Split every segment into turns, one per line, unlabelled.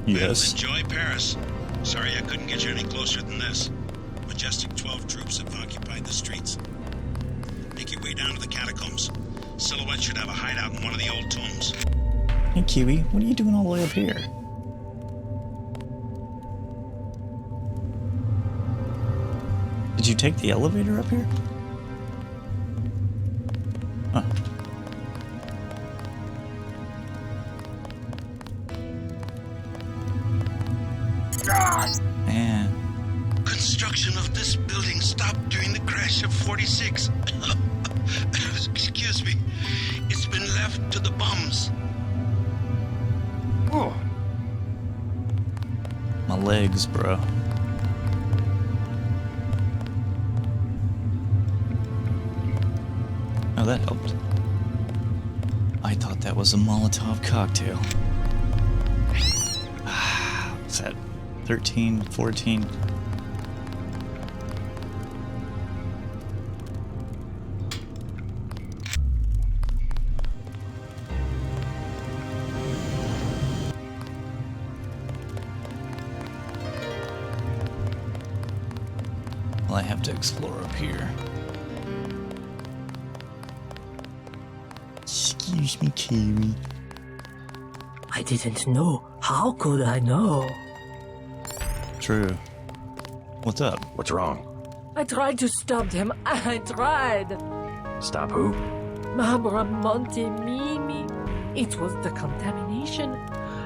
Yes.
Well, enjoy Paris. Sorry I couldn't get you any closer than this. Majestic 12 troops have occupied the streets. Make your way down to the catacombs. Silhouette should have a hideout in one of the old tombs.
Hey, Kiwi, what are you doing all the way up here? Did you take the elevator up here? Huh. Man.
Construction of this building stopped during the crash of 46. Excuse me. It's been left to the bums.
Oh.
My legs, bro. Oh, that helped. I thought that was a Molotov cocktail. What's that? 13, 14. Well, I have to explore up here. Excuse me, Kiwi.
I didn't know. How could I know?
True. What's up?
What's wrong?
I tried to stop them. I tried.
Stop who?
Mabra Monte Mimi. It was the contamination.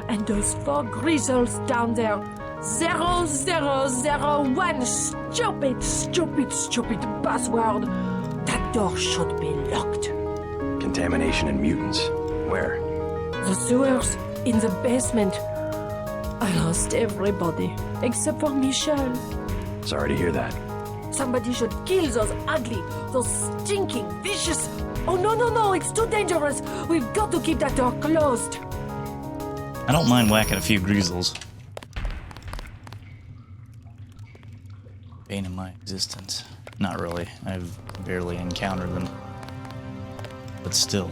And those 4 grizzles down there. 0001. Stupid password. That door should be locked.
Contamination and mutants. Where?
The sewers. In the basement. I lost everybody. Except for Michel.
Sorry to hear that.
Somebody should kill those ugly, those stinking, vicious... Oh, no, it's too dangerous. We've got to keep that door closed.
I don't mind whacking a few grizzles. Bane of my existence. Not really. I've barely encountered them. But still.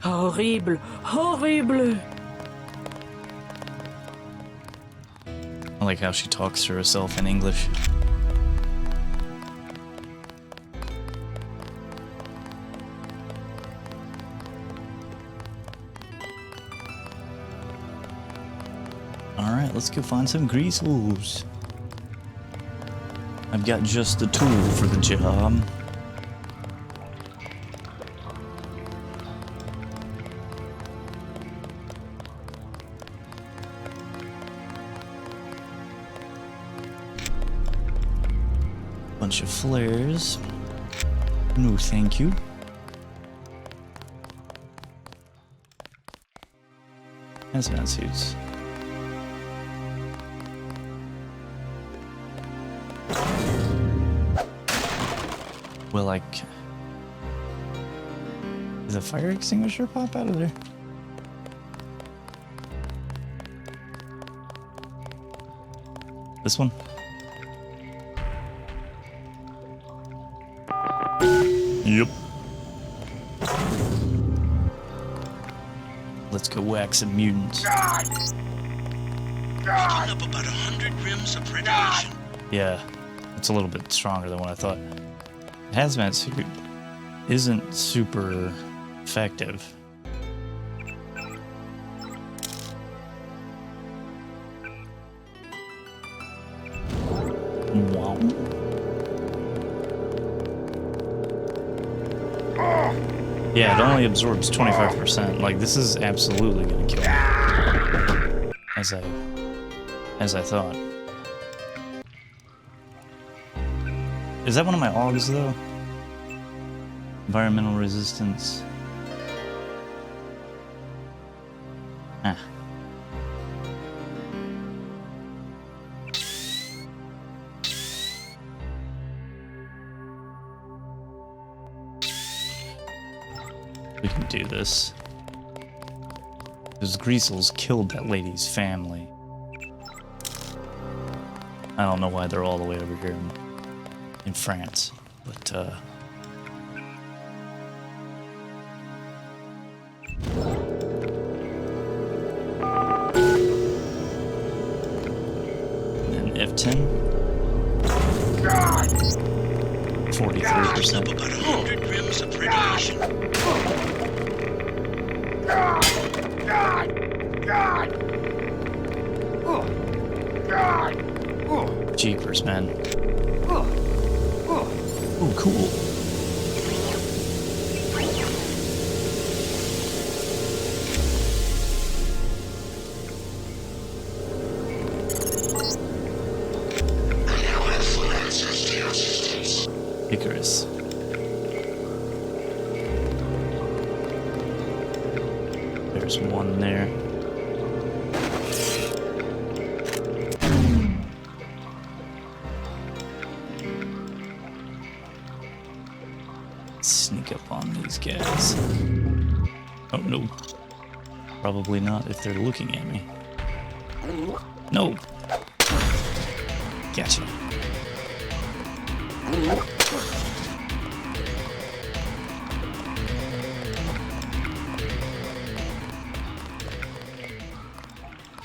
Horrible, horrible.
I like how she talks to herself in English. Alright, let's go find some grizzles. I've got just the tool for the job. Bunch of flares. No, thank you. Hazmat suits. Well, like, does a fire extinguisher pop out of there? This one? Yep. Let's go whack some mutants.
Picking up about 100 rims of radiation.
Yeah, it's a little bit stronger than what I thought. Hazmat suit isn't super effective. Wow. Yeah, it only absorbs 25%. Like, this is absolutely gonna kill me. As I thought. Is that one of my augs, though? Environmental resistance. Ah. We can do this. Those Greasels killed that lady's family. I don't know why they're all the way over here in France, but 10. 43%.
Up about 100 rims of radiation.
Jeepers, man. Oh, cool. Icarus. There's one there. Sneak up on these guys. Oh no. Probably not if they're looking at me. No. Gotcha.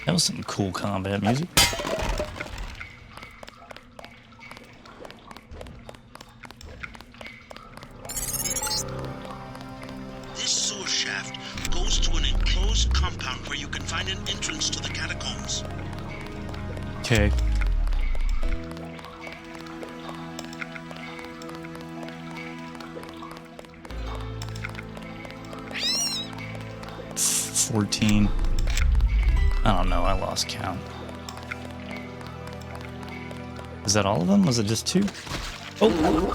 That was some cool combat music.
This sewer shaft goes to an enclosed compound where you can find an entrance to the catacombs.
Okay. $14. I don't know, I lost count. Is that all of them? Was it just 2? Oh!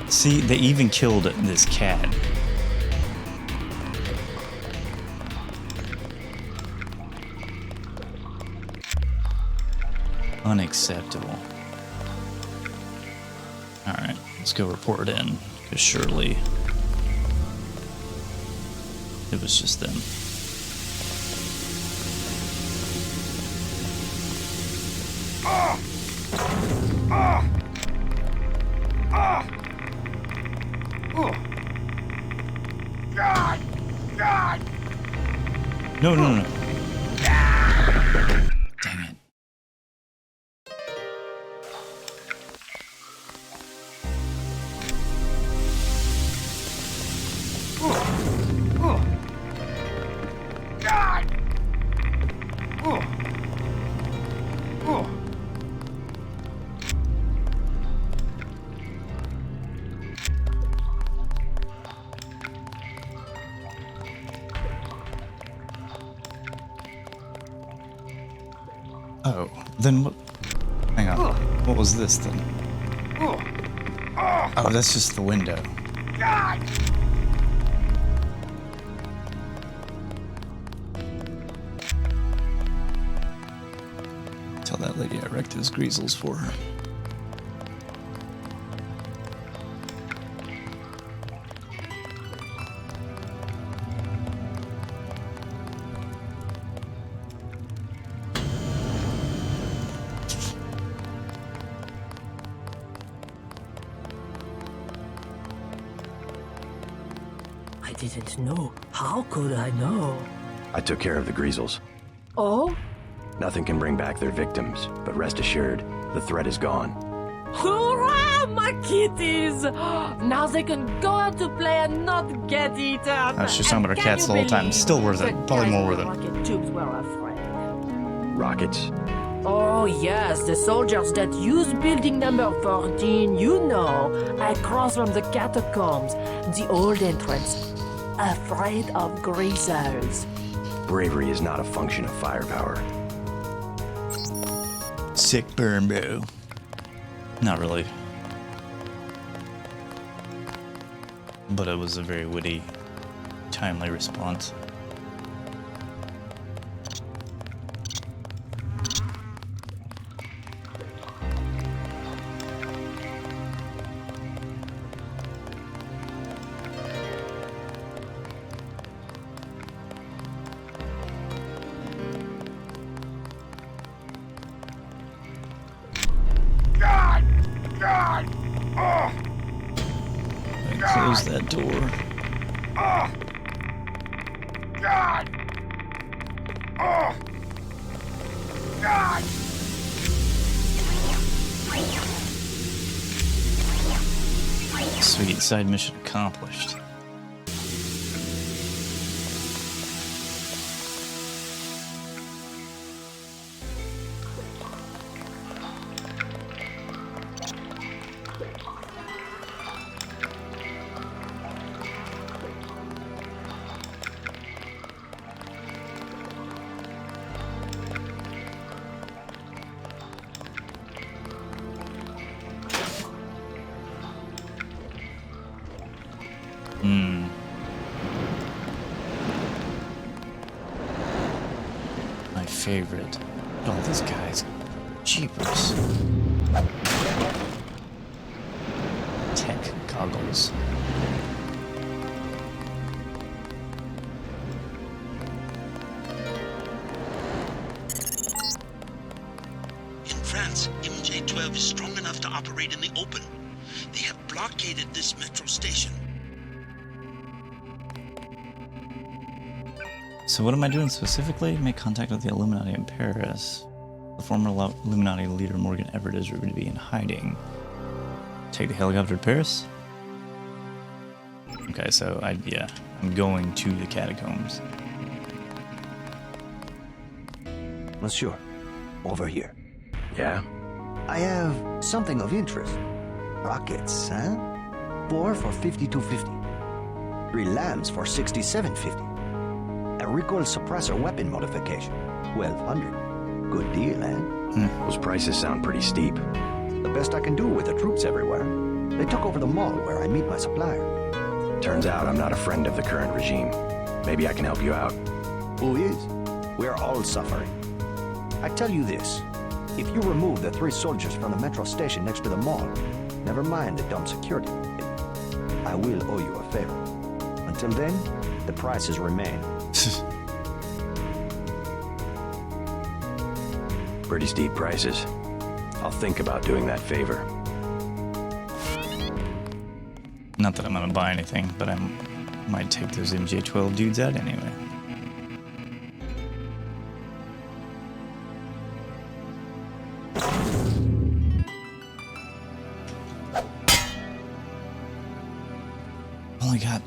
See, they even killed this cat. Unacceptable. Alright, let's go report in, because surely it was just them. No, no, no. Dang it. Oh, then what? Hang on. What was this then? Oh, that's just the window. Tell that lady I wrecked those greasels for her.
I didn't know. How could I know?
I took care of the greasels.
Oh?
Nothing can bring back their victims, but rest assured, the threat is gone.
Hurrah, my kitties! Now they can go out to play and not get eaten.
I was just talking about our cats the whole time. Still worth it. Probably more worth it.
Rocket tubes were afraid.
Rockets?
Oh yes, the soldiers that use building number 14, you know, across from the catacombs, the old entrance, afraid of greasers.
Bravery is not a function of firepower.
Sick burn, bro. Not really. But it was a very witty, timely response. Close that door. Sweet, side mission accomplished. My favorite. Oh, these guys. Jeepers. Tech goggles.
In France, MJ-12 is strong enough to operate in the open. They have blockaded this metro station.
So what am I doing specifically? Make contact with the Illuminati in Paris. The former Illuminati leader Morgan Everett is rumored to be in hiding. Take the helicopter to Paris? Okay, so I'm going to the catacombs.
Monsieur, over here.
Yeah?
I have something of interest. Rockets, huh? 4 for 5250. 3 lambs for 6750. A recoil suppressor weapon modification. 1200. Good deal, eh?
Those prices sound pretty steep.
The best I can do with the troops everywhere. They took over the mall where I meet my supplier.
Turns out I'm not a friend of the current regime. Maybe I can help you out.
Who is? We're all suffering. I tell you this. If you remove the 3 soldiers from the metro station next to the mall, never mind the dumb security, I will owe you a favor. Until then, the prices remain.
Pretty steep prices. I'll think about doing that favor.
Not that I'm gonna buy anything, but I might take those MJ-12 dudes out anyway. Only got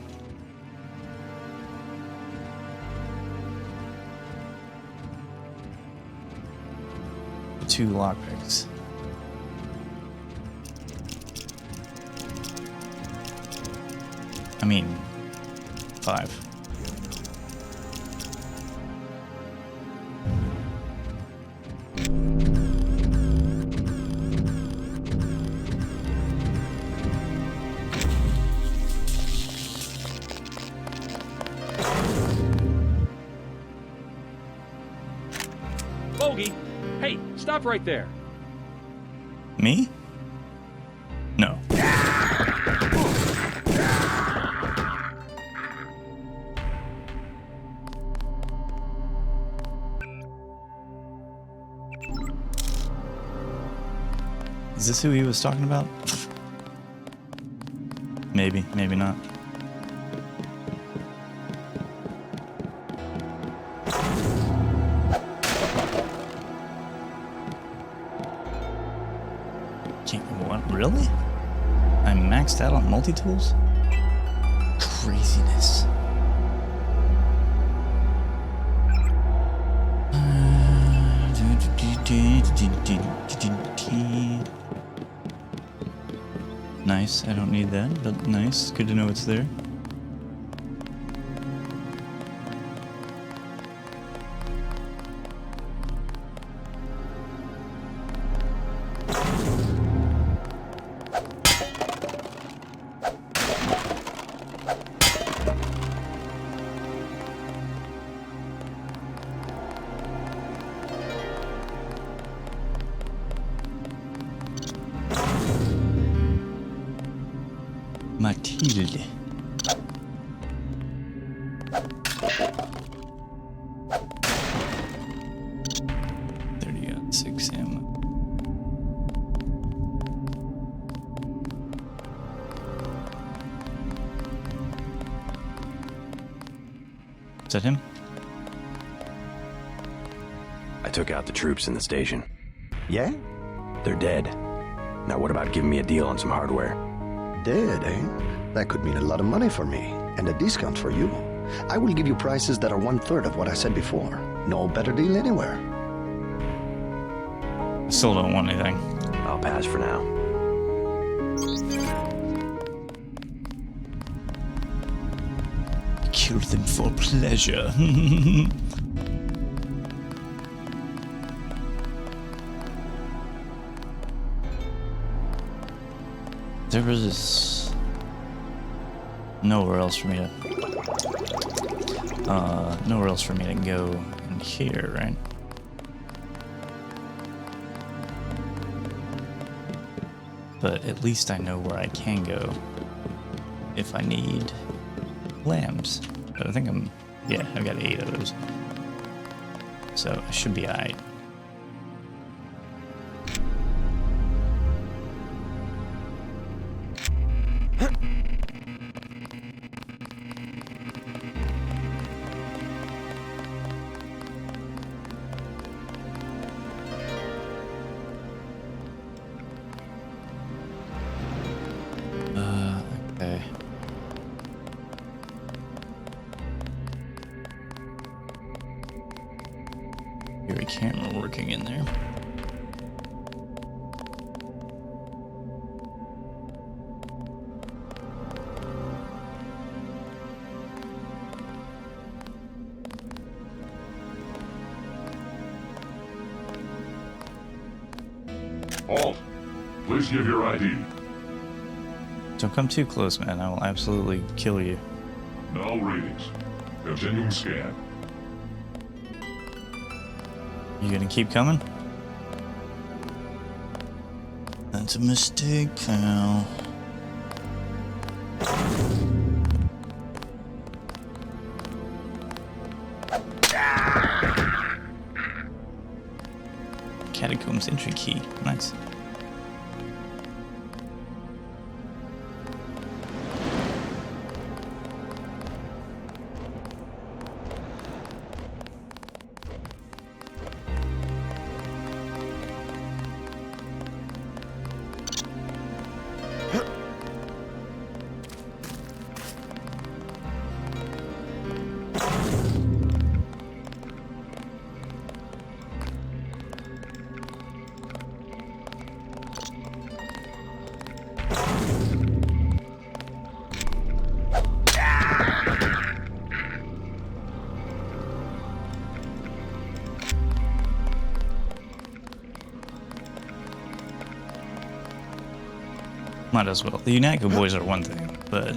2 lockpicks. I mean, 5.
Bogey! Hey, stop right there.
Me? No. Is this who he was talking about? Maybe, maybe not. What? Really? I'm maxed out on multi-tools? Craziness. Nice, I don't need that, but nice. Good to know it's there. Matilde. $30.6 ammo. Is that him?
I took out the troops in the station.
Yeah?
They're dead. Now what about giving me a deal on some hardware?
Dead, eh? That could mean a lot of money for me, and a discount for you. I will give you prices that are 1/3 of what I said before. No better deal anywhere.
I still don't want anything.
I'll pass for now.
Kill them for pleasure. There was nowhere else for me to go in here, right? But at least I know where I can go if I need lambs. But I think I've got 8 of those. So I should be alright. Okay. Hear a camera working in there.
Halt! Please give your ID.
Don't come too close, man. I will absolutely kill you.
Null ratings. Continuing scan.
You gonna keep coming? That's a mistake, pal. Catacombs entry key. Nice. Might as well. The United boys are one thing, but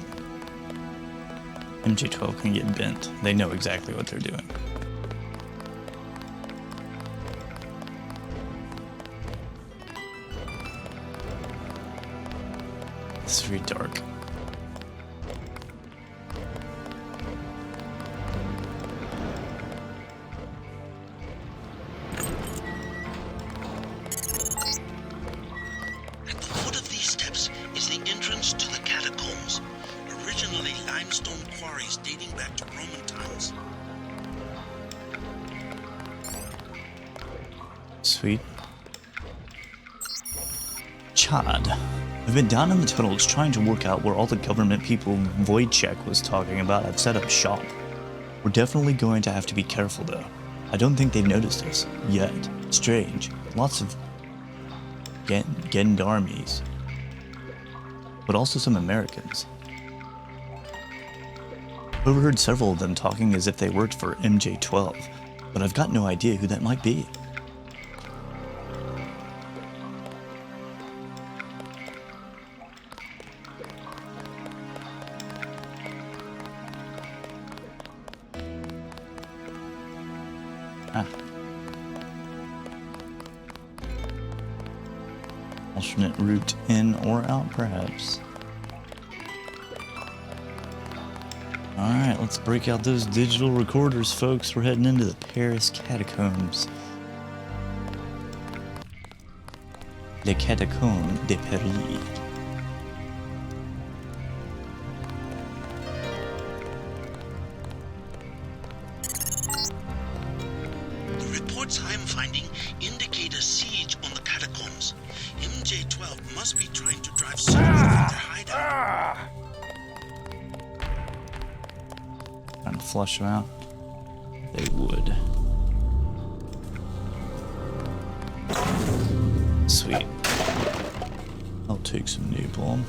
MJ12 can get bent. They know exactly what they're doing. It's very dark.
At the foot of these steps is the entrance to the catacombs, originally limestone quarries dating back to Roman times.
Sweet. Chad. I've been down in the tunnels trying to work out where all the government people Wojciech was talking about have set up shop. We're definitely going to have to be careful though. I don't think they've noticed us yet. Strange. Lots of gendarmes. But also some Americans. Overheard several of them talking as if they worked for MJ12, but I've got no idea who that might be. Alternate route in or out, perhaps. Alright, let's break out those digital recorders, folks. We're heading into the Paris catacombs. Les catacombes de Paris.
The reports I'm finding
would flush them out. They would. Sweet. I'll take some napalm.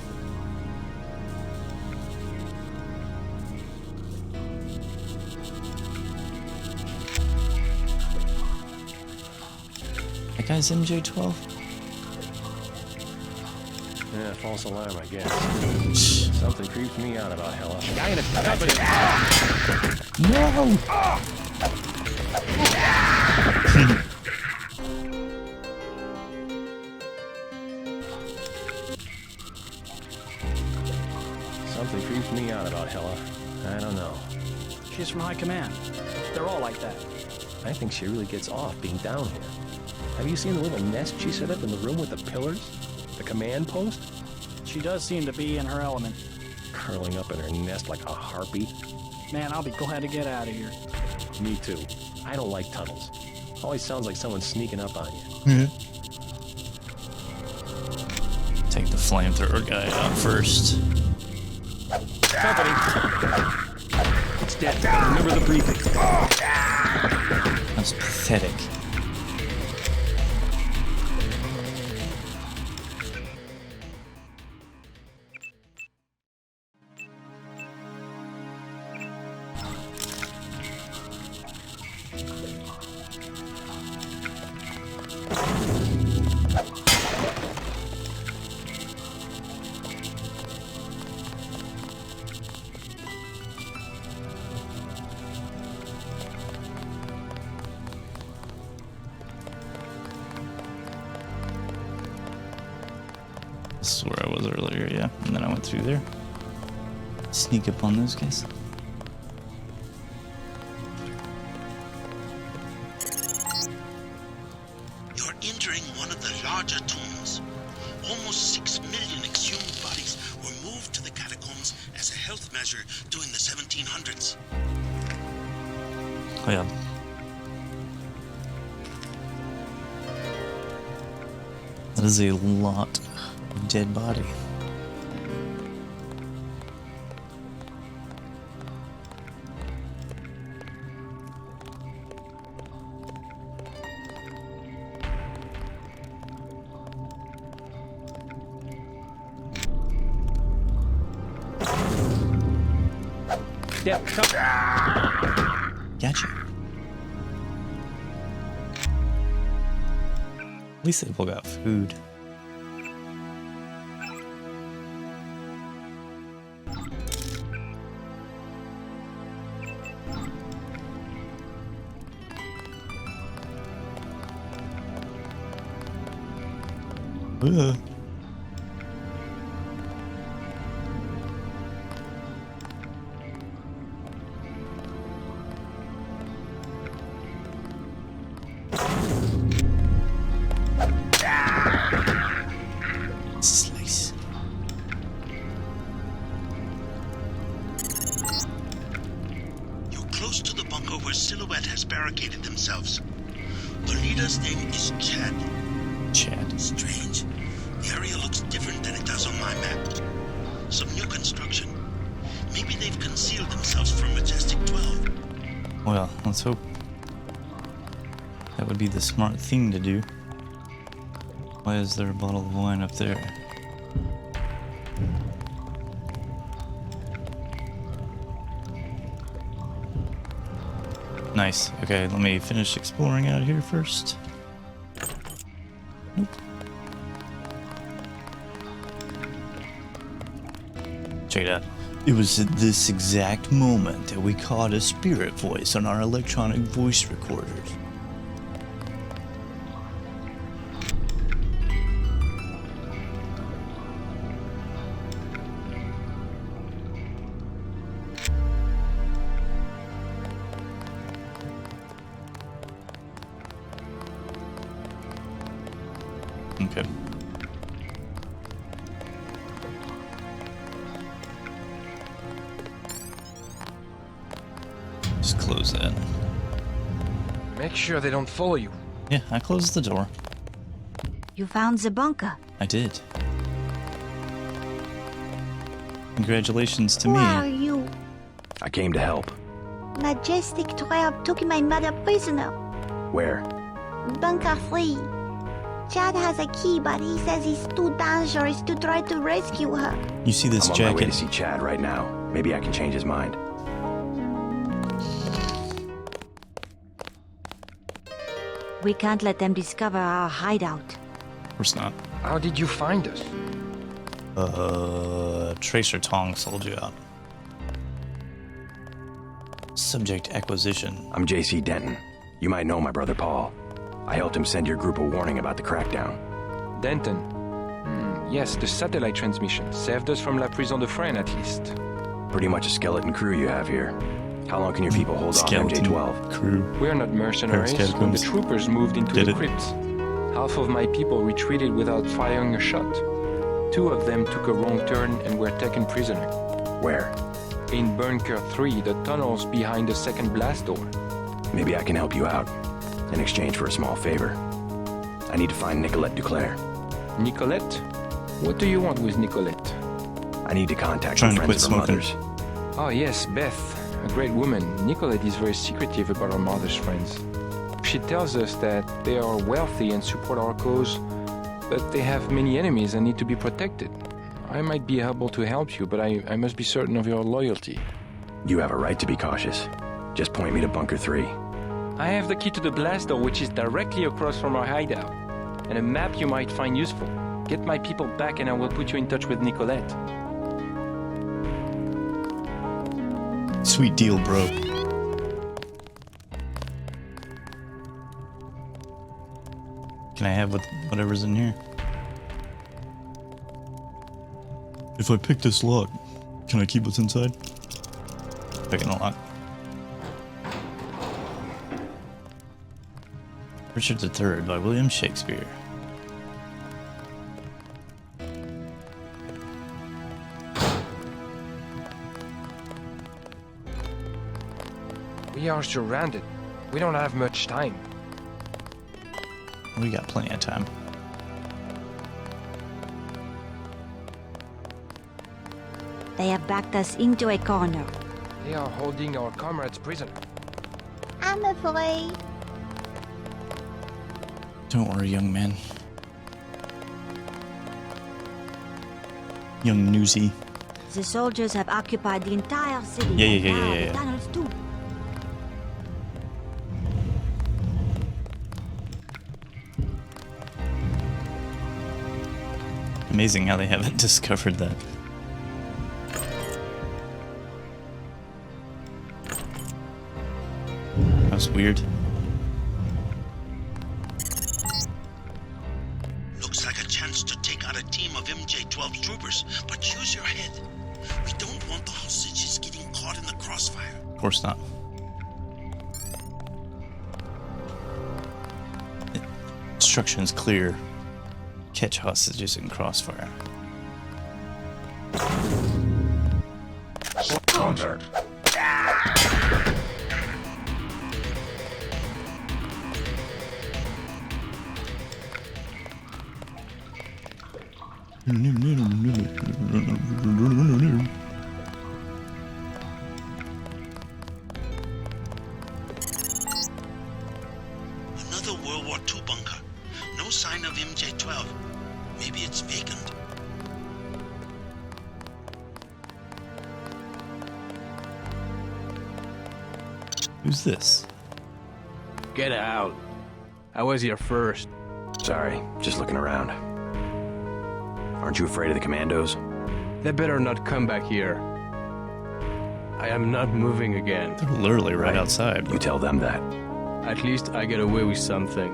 That guy's MJ-12?
Yeah, false alarm, I guess. Something creeps me out about Hella. Guy in a company.
No!
Something creeps me out about Hella. I don't know.
She's from High Command. They're all like that.
I think she really gets off being down here. Have you seen the little nest she set up in the room with the pillars? The command post?
She does seem to be in her element.
Curling up in her nest like a harpy.
Man, I'll be glad to get out of here.
Me too. I don't like tunnels. Always sounds like someone's sneaking up on you.
Take the flamethrower guy out first.
Company. It's dead. Remember the briefing.
That's pathetic. This is where I was earlier, yeah. And then I went through there. Sneak up on those guys.
You're entering one of the larger tombs. Almost 6 million exhumed bodies were moved to the catacombs as a health measure during the 1700s.
Oh yeah. That is a lot of dead body.
Step.
Gotcha. At least they've all got food. Ugh. Slice.
You're close to the bunker where Silhouette has barricaded themselves. The leader's name is Chad.
Chad.
Strange. The area looks different than it does on my map. Some new construction. Maybe they've concealed themselves from Majestic 12.
Well, let's hope. That would be the smart thing to do. Why is there a bottle of wine up there? Nice. Okay, let me finish exploring out here first. Nope. Check it out. It was at this exact moment that we caught a spirit voice on our electronic voice recorders. Okay. Just close that.
Make sure they don't follow you.
Yeah, I closed the door.
You found the bunker.
I did. Congratulations to
Who
me.
are you?
I came to help.
Majestic 12 took my mother prisoner.
Where?
Bunker 3. Chad has a key, but he says it's too dangerous to try to rescue her.
You see this
I'm on my way
jacket?
to see Chad right now. Maybe I can change his mind.
We can't let them discover our hideout.
Of course not.
How did you find us?
Tracer Tong sold you out. Subject acquisition.
I'm JC Denton. You might know my brother Paul. I helped him send your group a warning about the crackdown.
Denton. Yes, the satellite transmission saved us from La Prison de Fresnes, at least.
Pretty much a skeleton crew you have here. How long can your people hold off MJ-12?
Crew.
We are not mercenaries. When the troopers moved into the crypts, half of my people retreated without firing a shot. 2 of them took a wrong turn and were taken prisoner.
Where?
In Bunker 3, the tunnels behind the second blast door.
Maybe I can help you out, in exchange for a small favor. I need to find Nicolette Duclair.
Nicolette? What do you want with Nicolette?
I need to contact
Trying
the
to quit
friends of her
smoking.
mothers.
Oh yes, Beth. A great woman. Nicolette is very secretive about her mother's friends. She tells us that they are wealthy and support our cause, but they have many enemies and need to be protected. I might be able to help you, but I must be certain of your loyalty.
You have a right to be cautious. Just point me to Bunker 3.
I have the key to the blast door, which is directly across from our hideout, and a map you might find useful. Get my people back and I will put you in touch with Nicolette.
Sweet deal, bro. Can I have whatever's in here? If I pick this lock, can I keep what's inside? Picking a lock. Richard III by William Shakespeare.
We are surrounded. We don't have much time.
We got plenty of time.
They have backed us into a corner.
They are holding our comrades prisoner.
I'm afraid.
Don't worry, young man. Young newsy.
The soldiers have occupied the entire city.
Yeah.
The tunnels too.
Amazing how they haven't discovered that. That was weird.
Looks like a chance to take out a team of MJ-12 troopers, but use your head. We don't want the hostages getting caught in the crossfire.
Of course not. Instructions clear. Catch hostages in crossfire.
Contact.
Another World War II bunker. No sign of MJ-12. Maybe it's vacant.
Who's this?
Get out. I was here first.
Sorry, just looking around. Aren't you afraid of the commandos?
They better not come back here. I am not moving again.
They're literally right outside.
You tell them that.
At least I get away with something.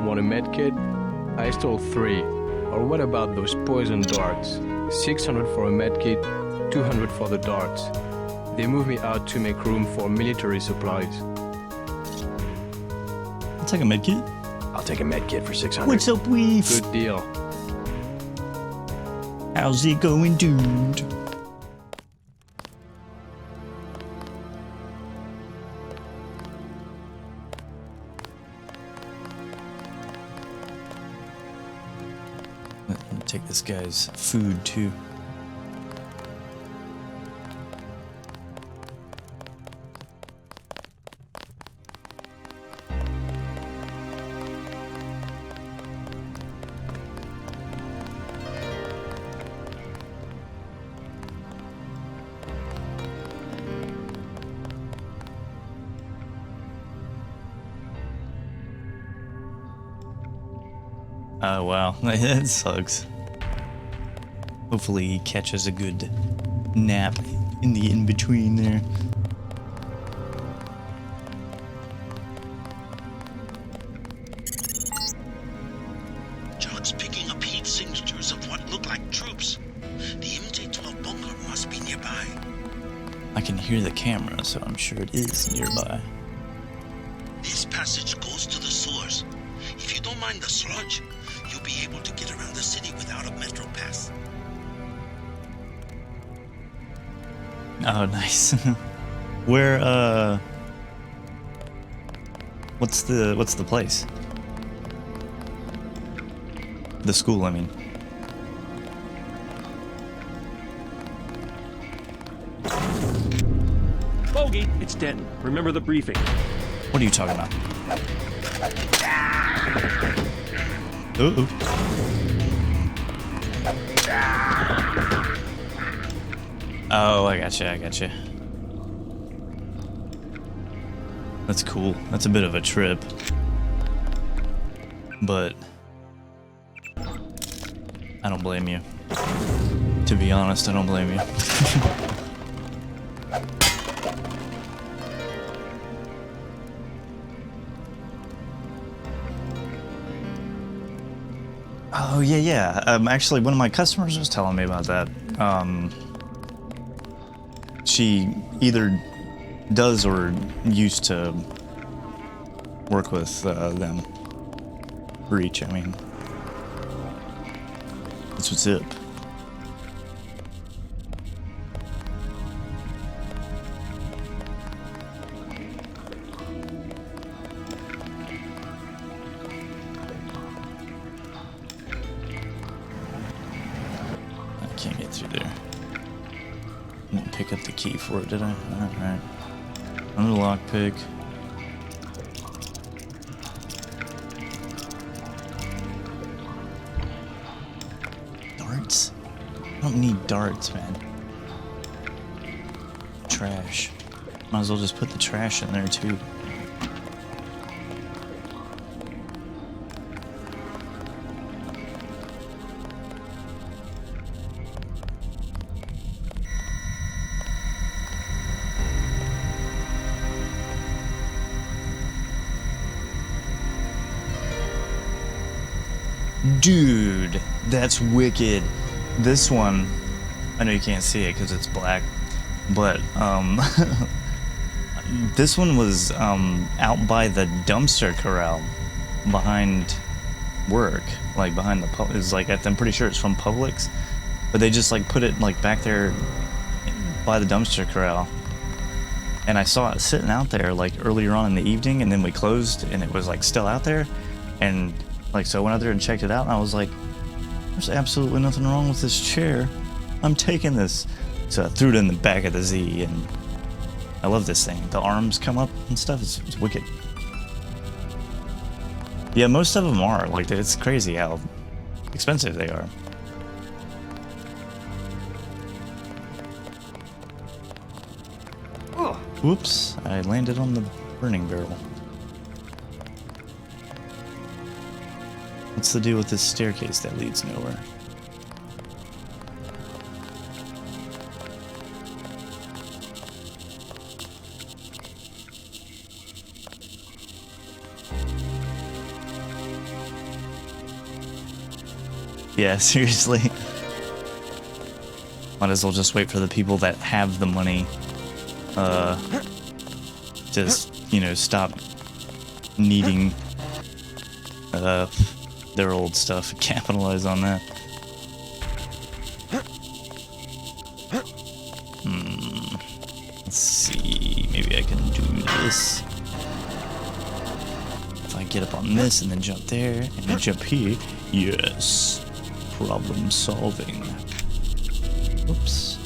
Want a medkit? I stole 3. Or what about those poison darts? 600 for a medkit, 200 for the darts. They moved me out to make room for military supplies.
I'll take a medkit.
I'll take a med kit for 600.
What's up, Weef?
Good deal.
How's it going, dude? Let me take this guy's food, too. Oh wow, that sucks. Hopefully he catches a good nap in the in-between there.
Jock's picking up heat signatures of what look like troops. The MJ-12 bunker must be nearby.
I can hear the camera, so I'm sure it is nearby.
This passage goes to the sewers. If you don't mind the sludge, you'll be able to get around the city without a metro pass.
Oh, nice. Where, what's the place? The school, I mean.
Bogey, it's Denton. Remember the briefing.
What are you talking about? Ooh. Oh, I gotcha. That's cool. That's a bit of a trip. But I don't blame you. To be honest, I don't blame you. Oh, yeah. Actually, one of my customers was telling me about that. She either does or used to work with them. Breach, I mean. That's what's up. Can't get through there. Didn't pick up the key for it, did I? Alright. Another lockpick. Darts? I don't need darts, man. Trash. Might as well just put the trash in there, too. Dude, that's wicked. This one, I know you can't see it because it's black, but this one was out by the dumpster corral behind work, like behind the pub. It's like I'm pretty sure it's from Publix, but they just like put it like back there by the dumpster corral. And I saw it sitting out there like earlier on in the evening, and then we closed, and it was like still out there, and like, so I went out there and checked it out, and I was like, there's absolutely nothing wrong with this chair. I'm taking this. So I threw it in the back of the Z, and I love this thing. The arms come up and stuff. It's wicked. Yeah, most of them are. Like, it's crazy how expensive they are. Whoops, I landed on the burning barrel. What's the deal with this staircase that leads nowhere? Yeah, seriously. Might as well just wait for the people that have the money. Just, you know, stop needing their old stuff and capitalize on that. Let's see, maybe I can do this. If I get up on this and then jump there and then jump here, yes, problem solving. Oops.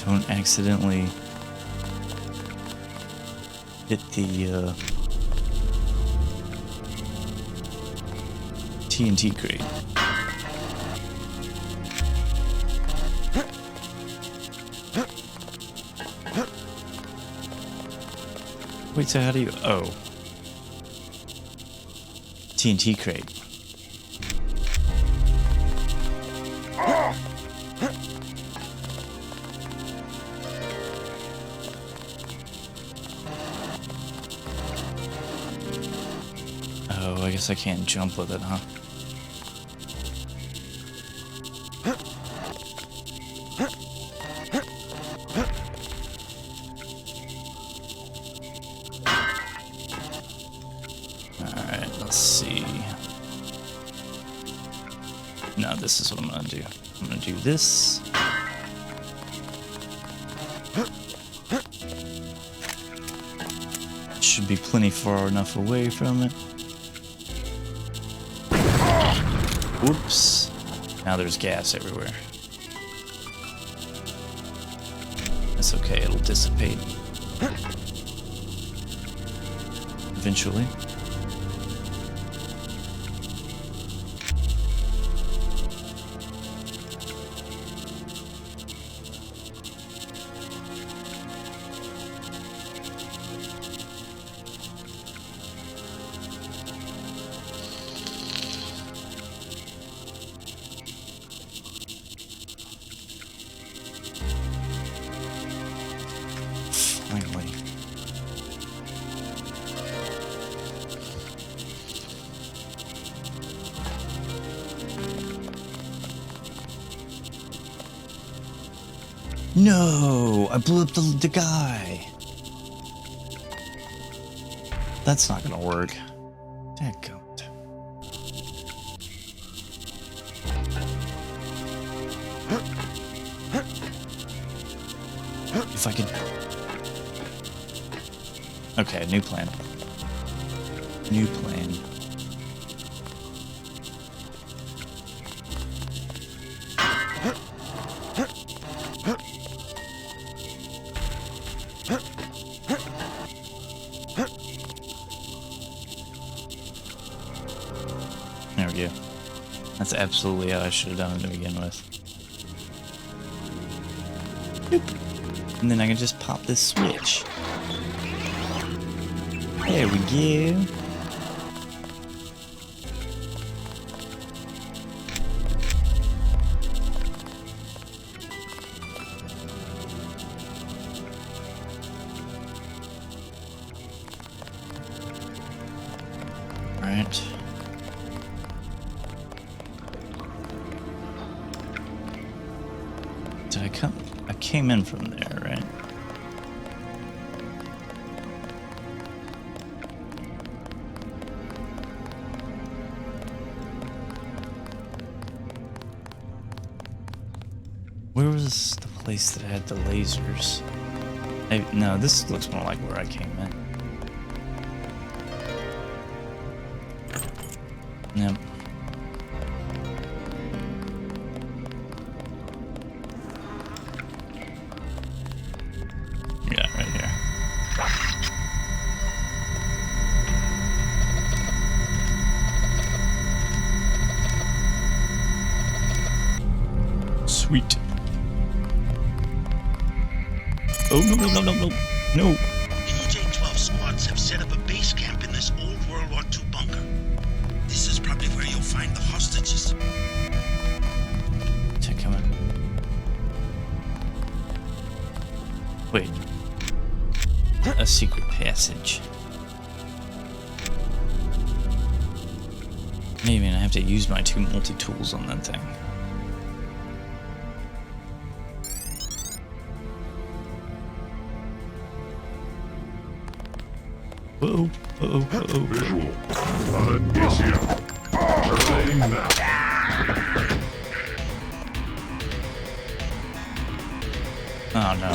Don't accidentally hit the TNT crate. Wait, so how do you... Oh. TNT crate. Oh, I guess I can't jump with it, huh? Alright, let's see. No, this is what I'm gonna do. I'm gonna do this. Should be plenty far enough away from it. Whoops. Now there's gas everywhere. That's okay, it'll dissipate. Eventually. Finally. No! I blew up the guy! That's not gonna work. Dadgummit. If I could... Okay, new plan. New plan. There we go. That's absolutely how I should have done it to begin with. Boop. And then I can just pop this switch. There we go. Right. Did I come? I came in from there, right? Where was the place that had the lasers? No, this looks more like where I came in. Yep. Yeah, right here. Sweet. Oh, no, no, no, no, no. No.
EJ-12 squads have set up a base camp in this old World War II bunker. This is probably where you'll find the hostages.
Check him in. Wait. A secret passage. Maybe I have to use my two multi-tools on that thing. Uh-oh, uh-oh, uh-oh.
Visual. Anastasia. Terminating now.
Oh no.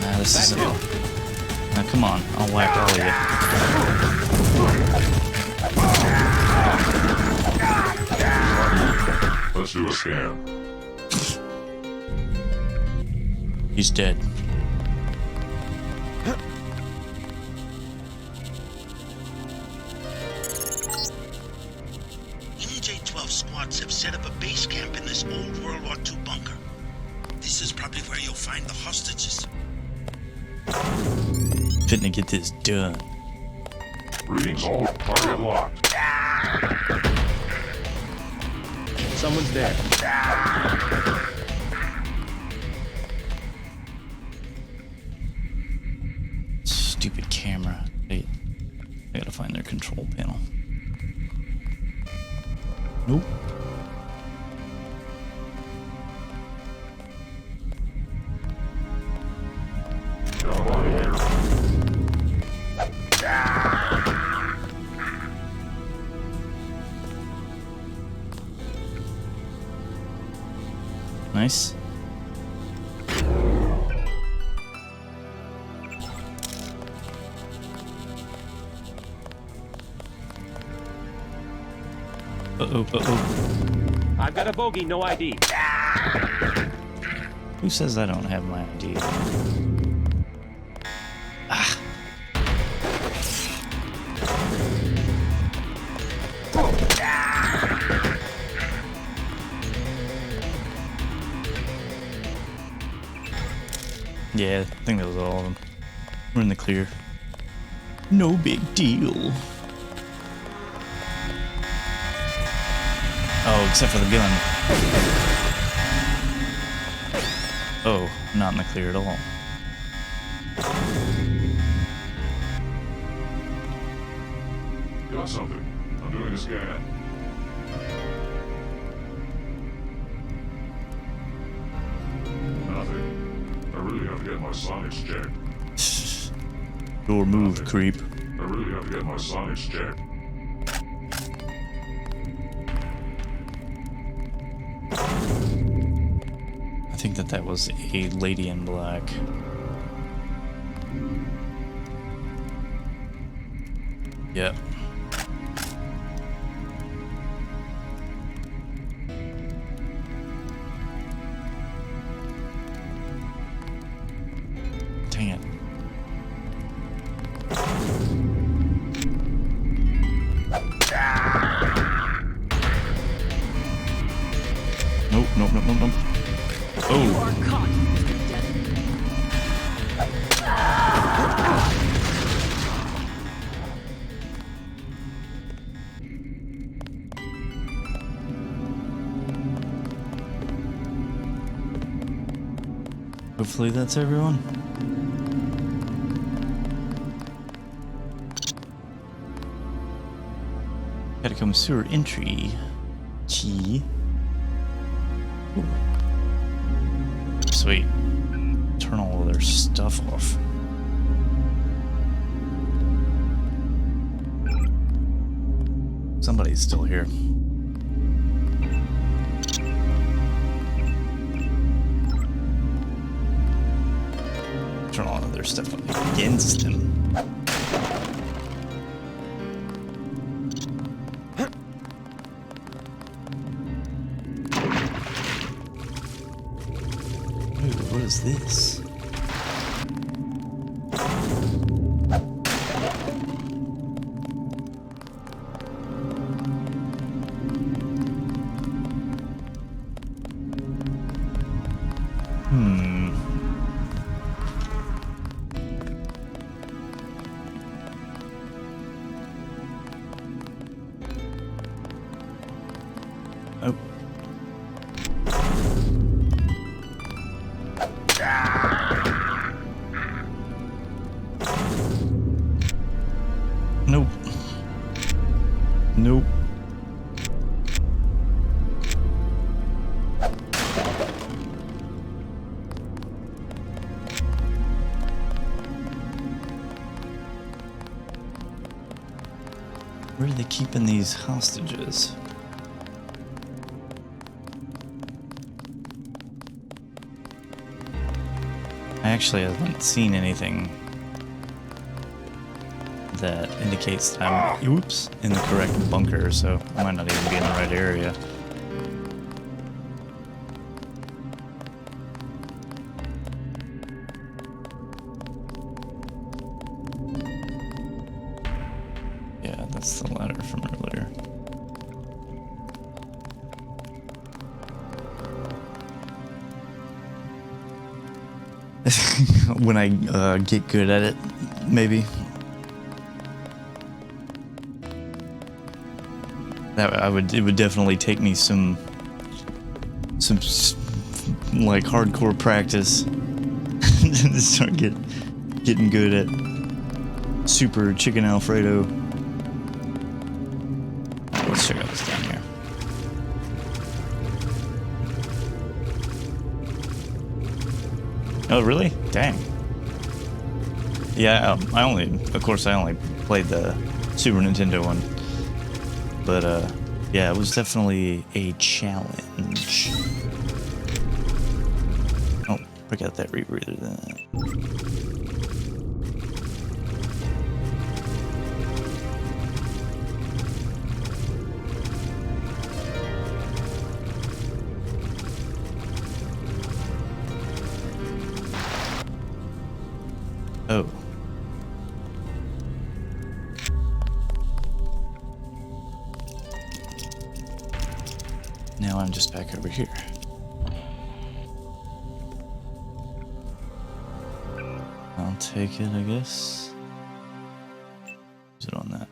Nah, this isn't... Now come on, I'll whack all of you.
Let's do a scan.
He's dead.
NJ-12 squads have set up a base camp in this old World War II bunker. This is probably where you'll find the hostages.
Fitting to get this done.
Greetings all. Target locked.
Someone's there.
Stupid camera. I gotta find their control panel. Nope. Nice.
Uh-oh. I've got a bogey, no ID.
Who says I don't have my ID? Ah. Yeah, I think that was all of them. We're in the clear. No big deal. Oh, except for the gun. Oh, not in the clear at all.
Got something. I'm doing a scan. Nothing. I really have to get my sonics checked.
Your move, creep.
I really have to get my sonics checked.
I think that was a lady in black. Yep. Dang it. Nope, nope, nope, nope, nope. Oh.
You are caught, Mr. Denton.
Hopefully that's everyone. Catacomb sewer entry. Key. Ooh. Sweet. Turn all of their stuff off. Somebody's still here. Turn all of their stuff up against them. What is this? Oh. Nope. Nope. Where are they keeping these hostages? I actually haven't seen anything that indicates that I'm in the correct bunker, so I might not even be in the right area. when I get good at it, maybe. It would definitely take me some like hardcore practice to start getting good at super chicken Alfredo. Let's check out what's down here. Oh, really? Dang. Yeah, I only played the Super Nintendo one. But, yeah, it was definitely a challenge. Oh, break out that rebreather then. Oh. Now I'm just back over here. I'll take it, I guess. Is it on that?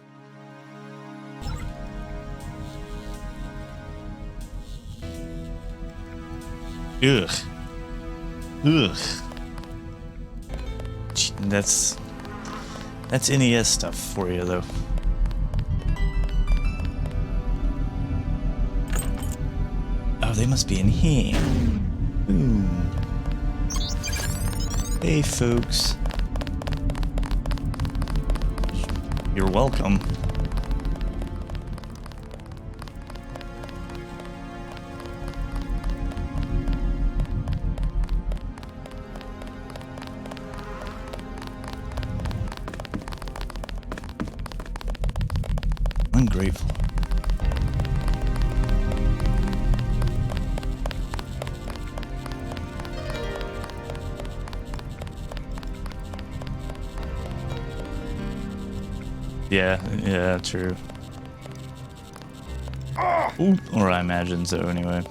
Ugh. Ugh. That's NES stuff for you, though. Oh, they must be in here. Ooh. Hey, folks. You're welcome. Ungrateful. Yeah, true. Ooh, or I imagine so, anyway.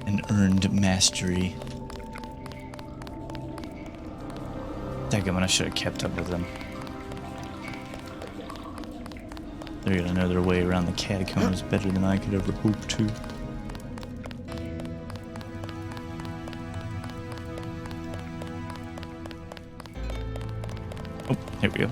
An earned mastery. Daggum, I should have kept up with them. They're gonna know their way around the catacombs better than I could ever hope to. Oh, here we go.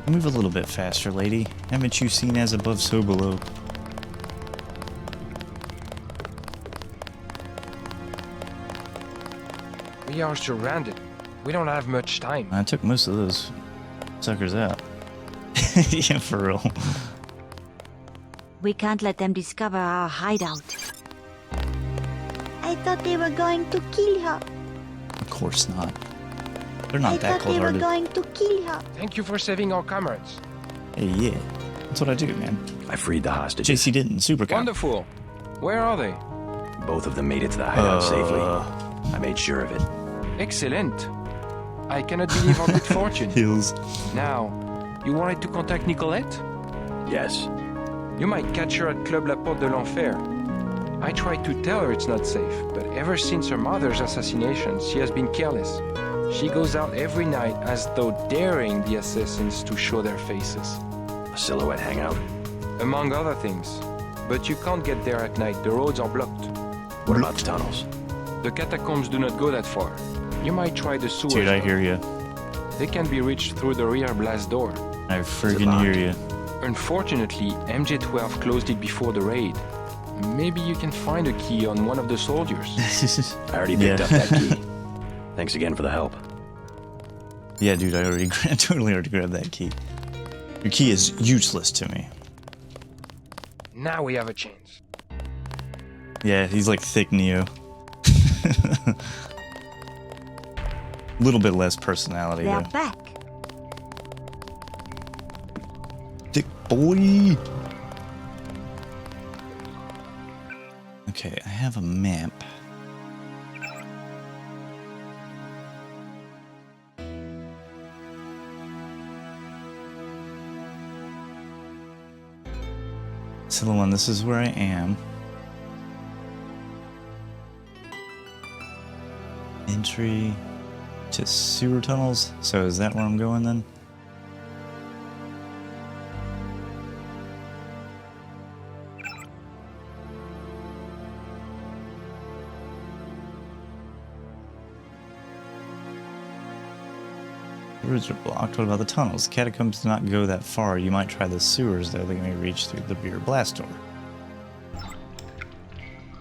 Move a little bit faster, lady. Haven't you seen as above, so below?
We are surrounded. We don't have much time.
I took most of those suckers out. Yeah, for real.
We can't let them discover our hideout. I thought they were going to kill her.
Of course not. They're not that
I thought they were
cold-hearted.
going to kill her.
Thank you for saving our comrades.
Hey, yeah. That's what I do, man.
I freed the hostages.
JC Denton, supercop.
Wonderful. Where are they?
Both of them made it to the hideout safely. I made sure of it.
Excellent. I cannot believe our good fortune.
Hills.
Now, you wanted to contact Nicolette?
Yes.
You might catch her at Club La Porte de l'Enfer. I tried to tell her it's not safe, but ever since her mother's assassination, she has been careless. She goes out every night as though daring the assassins to show their faces.
A silhouette hangout.
Among other things. But you can't get there at night, the roads are blocked.
What about the tunnels?
The catacombs do not go that far. You might try the sewers.
Dude, I hear you.
They can be reached through the rear blast door.
I friggin' hear you.
Unfortunately, MJ-12 closed it before the raid. Maybe you can find a key on one of the soldiers.
I already picked up that key. Thanks again for the help.
Yeah, dude, I totally already grabbed that key. Your key is useless to me.
Now we have a chance.
Yeah, he's like thick Neo. A little bit less personality,
They're
though.
back.
Thick boy! Okay, I have a map. Silhouette, this is where I am. Entry to sewer tunnels. So is that where I'm going then? The roads are blocked. What about the tunnels? The catacombs do not go that far. You might try the sewers, though. They may reach through the rear blast door.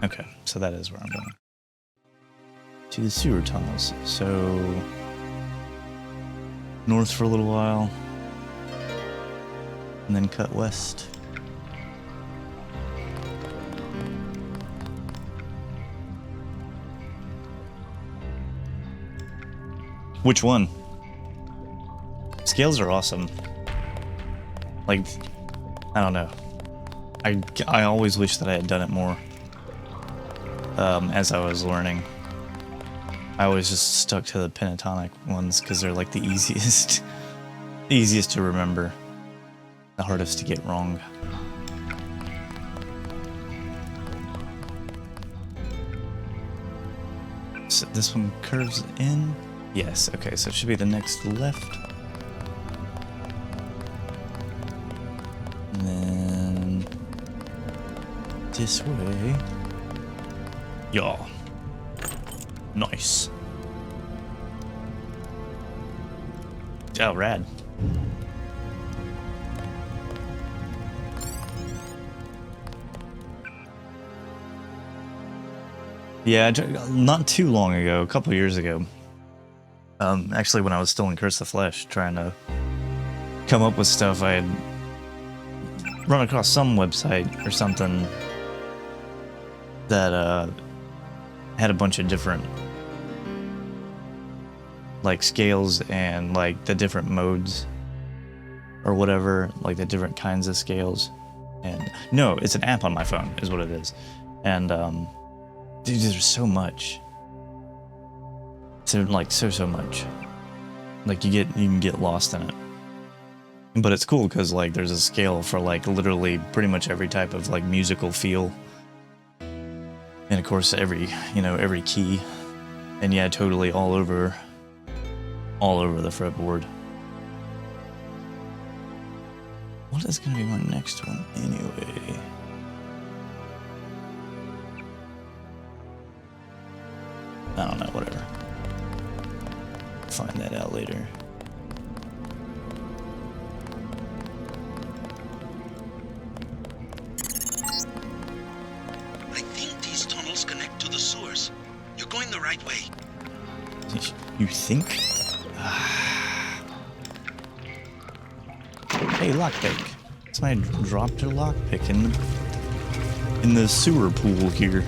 Okay, so that is where I'm going. To the sewer tunnels. So... north for a little while. And then cut west. Which one? Scales are awesome. Like, I don't know. I always wish that I had done it more. As I was learning. I always just stuck to the pentatonic ones because they're like the easiest. The easiest to remember. The hardest to get wrong. So this one curves in? Yes, okay, so it should be the next left. And then this way. Yeah. Nice. Oh, rad. Yeah, not too long ago, a couple years ago. Actually, when I was still in Curse the Flesh, trying to come up with stuff, I had run across some website or something that had a bunch of different like scales and like the different modes or whatever, like the different kinds of scales. And no, it's an app on my phone is what it is. And dude, there's so much. So like so much. Like you can get lost in it. But it's cool because like there's a scale for like literally pretty much every type of like musical feel. And of course every key. And yeah, totally all over the fretboard. What is gonna be my next one anyway? I don't know, whatever. Find that out later.
I think these tunnels connect to the sewers. You're going the right way.
You think? Hey, lockpick. Somebody dropped a lockpick in the sewer pool here.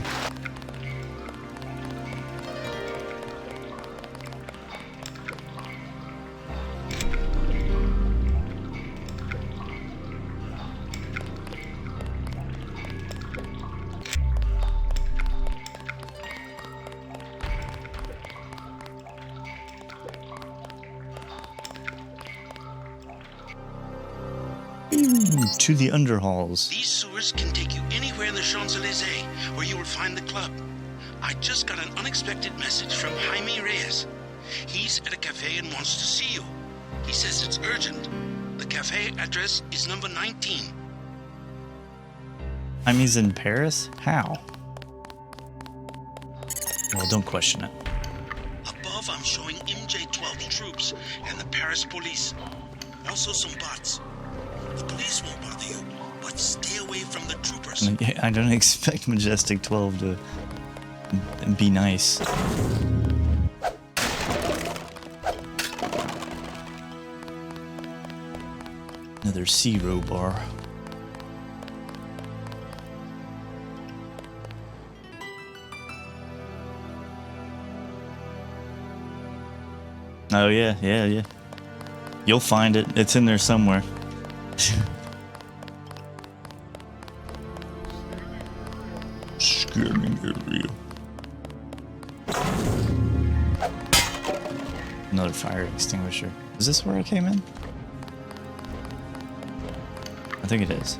To the underhalls.
These sewers can take you anywhere in the Champs-Élysées where you will find the club. I just got an unexpected message from Jaime Reyes. He's at a cafe and wants to see you. He says it's urgent. The cafe address is number 19.
Jaime's in Paris? How? Well, don't question it.
Above, I'm showing MJ-12 troops and the Paris police. Also some bots. The police won't bother you, but stay away from the troopers.
I don't expect Majestic 12 to be nice. Another zero bar. Oh yeah. You'll find it. It's in there somewhere. Scanning area. Another fire extinguisher. Is this where I came in? I think it is.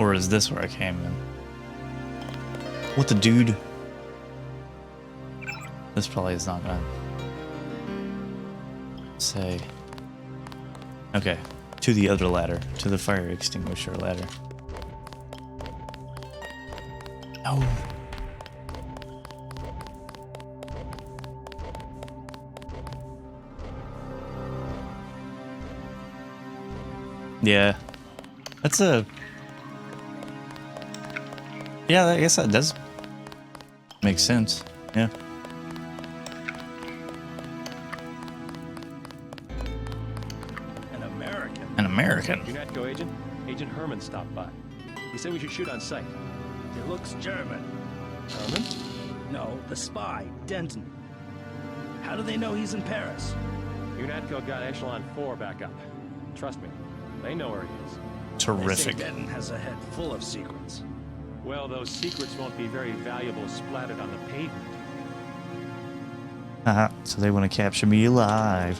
Or is this where I came in? What the dude? This probably is not gonna say. Okay, to the other ladder, to the fire extinguisher ladder. Oh. Yeah, that's a. Yeah, I guess that does make sense. Yeah.
An American.
An American.
UNATCO agent? Agent Herman stopped by. He said we should shoot on sight.
He looks German.
Herman?
No, the spy, Denton. How do they know he's in Paris?
UNATCO got Echelon 4 back up. Trust me, they know where he is.
Terrific.
They say Denton has a head full of secrets.
Well, those secrets won't be very valuable splattered on the pavement.
So they want to capture me alive.